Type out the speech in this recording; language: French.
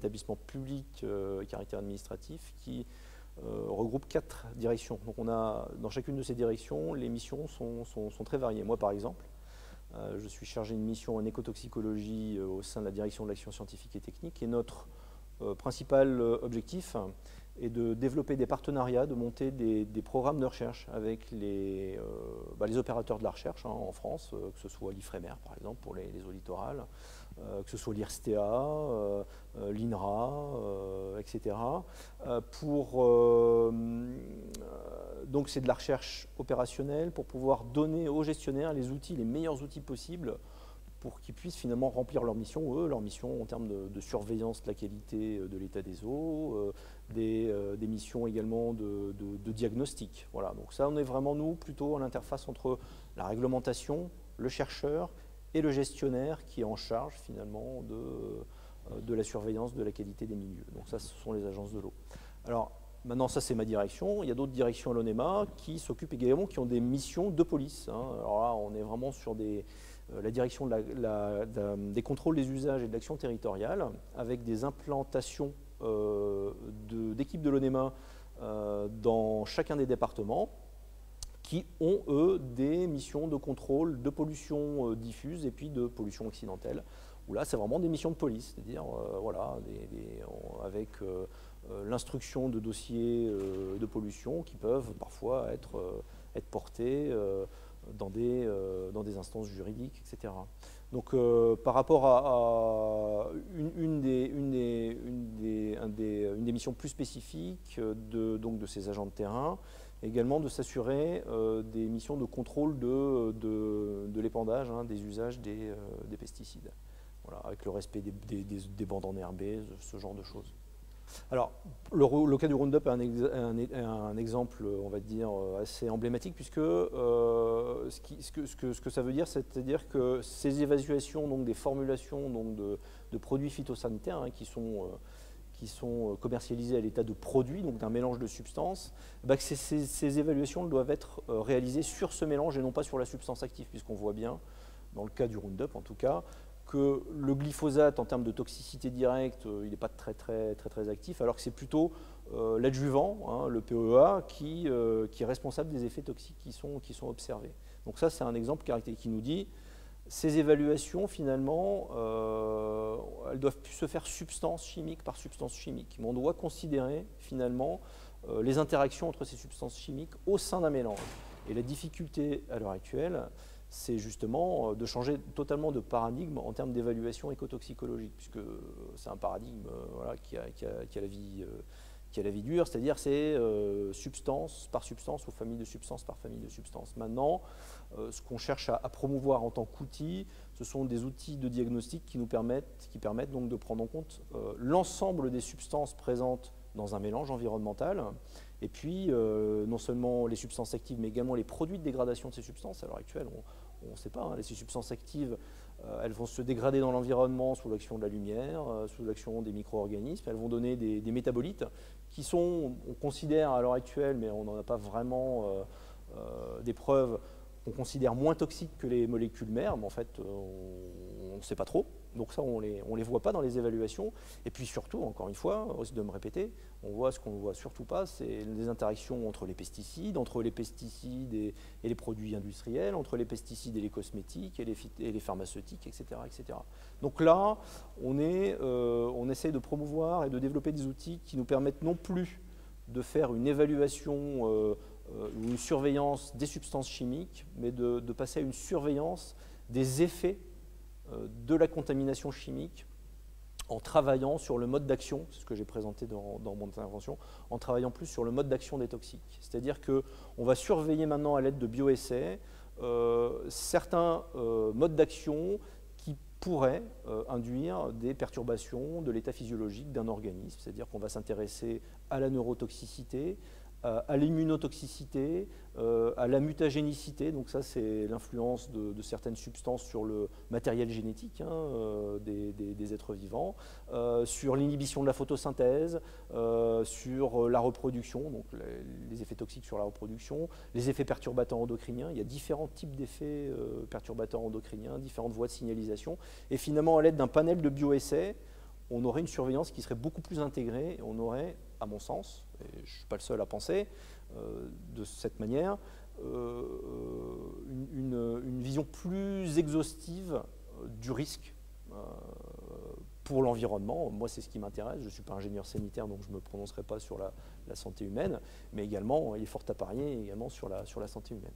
établissement public à caractère administratif qui regroupe 4 directions. Donc on a, dans chacune de ces directions, les missions sont très variées. Moi par exemple, je suis chargé d'une mission en écotoxicologie au sein de la direction de l'action scientifique et technique, et notre principal objectif est de développer des partenariats, de monter des programmes de recherche avec les opérateurs de la recherche en France, que ce soit l'IFREMER par exemple pour les eaux littorales, que ce soit l'IRSTEA, l'INRA, etc. Donc c'est de la recherche opérationnelle pour pouvoir donner aux gestionnaires les meilleurs outils possibles pour qu'ils puissent finalement remplir leur mission, leur mission en termes de surveillance de la qualité de l'état des eaux, des missions également de diagnostic. Voilà, donc ça on est vraiment nous plutôt à l'interface entre la réglementation, le chercheur et le gestionnaire qui est en charge finalement de la surveillance de la qualité des milieux. Donc ça, ce sont les agences de l'eau. Alors maintenant, ça c'est ma direction. Il y a d'autres directions à l'ONEMA qui s'occupent également, qui ont des missions de police. Alors là, on est vraiment sur la direction des contrôles des usages et de l'action territoriale, avec des implantations d'équipes de l'ONEMA dans chacun des départements, qui ont, eux, des missions de contrôle de pollution diffuse et puis de pollution accidentelle, où là, c'est vraiment des missions de police, c'est-à-dire voilà, avec l'instruction de dossiers de pollution qui peuvent parfois être portés dans des instances juridiques, etc. Donc, par rapport à une des missions plus spécifiques de ces agents de terrain, également de s'assurer des missions de contrôle de l'épandage, des usages des pesticides, voilà, avec le respect des bandes enherbées, ce genre de choses. Alors, le cas du Roundup est un exemple, on va dire, assez emblématique, puisque ce que ça veut dire, c'est-à-dire que ces évaluations donc, des formulations donc, de produits phytosanitaires qui sont commercialisés à l'état de produits, donc d'un mélange de substances, que ces évaluations doivent être réalisées sur ce mélange et non pas sur la substance active, puisqu'on voit bien, dans le cas du Roundup en tout cas, que le glyphosate, en termes de toxicité directe, il n'est pas très actif, alors que c'est plutôt l'adjuvant, le PEA, qui est responsable des effets toxiques qui sont observés. Donc ça, c'est un exemple qui nous dit ces évaluations, finalement, elles doivent plus se faire substance chimique par substance chimique. Mais on doit considérer, finalement, les interactions entre ces substances chimiques au sein d'un mélange. Et la difficulté, à l'heure actuelle, c'est justement de changer totalement de paradigme en termes d'évaluation écotoxicologique, puisque c'est un paradigme voilà, qui a la vie dure, c'est-à-dire c'est substance par substance ou famille de substances par famille de substances. Maintenant, ce qu'on cherche à promouvoir en tant qu'outil, ce sont des outils de diagnostic qui permettent donc de prendre en compte l'ensemble des substances présentes dans un mélange environnemental, et puis non seulement les substances actives, mais également les produits de dégradation de ces substances. À l'heure actuelle, on ne sait pas, ces substances actives, elles vont se dégrader dans l'environnement sous l'action de la lumière, sous l'action des micro-organismes, elles vont donner des métabolites qui sont, on considère à l'heure actuelle, mais on n'en a pas vraiment des preuves, qu'on considère moins toxiques que les molécules mères, mais en fait, on ne sait pas trop. Donc ça, on les voit pas dans les évaluations. Et puis surtout, encore une fois, au risque de me répéter, ce qu'on ne voit surtout pas, c'est les interactions entre les pesticides et les produits industriels, entre les pesticides et les cosmétiques, et les pharmaceutiques, etc., etc. Donc là, on essaie de promouvoir et de développer des outils qui nous permettent non plus de faire une évaluation ou une surveillance des substances chimiques, mais de passer à une surveillance des effets de la contamination chimique en travaillant sur le mode d'action, c'est ce que j'ai présenté dans mon intervention, en travaillant plus sur le mode d'action des toxiques. C'est-à-dire qu'on va surveiller maintenant à l'aide de bioessais certains modes d'action qui pourraient induire des perturbations de l'état physiologique d'un organisme. C'est-à-dire qu'on va s'intéresser à la neurotoxicité, à l'immunotoxicité, à la mutagénicité, donc ça c'est l'influence de certaines substances sur le matériel génétique des êtres vivants, sur l'inhibition de la photosynthèse, sur la reproduction, donc les effets toxiques sur la reproduction, les effets perturbateurs endocriniens. Il y a différents types d'effets perturbateurs endocriniens, différentes voies de signalisation, et finalement à l'aide d'un panel de bioessais, on aurait une surveillance qui serait beaucoup plus intégrée et on aurait, à mon sens, et je ne suis pas le seul à penser de cette manière, une vision plus exhaustive du risque pour l'environnement. Moi, c'est ce qui m'intéresse. Je ne suis pas ingénieur sanitaire, donc je ne me prononcerai pas sur la santé humaine, mais également, il est fort à parier également sur la santé humaine.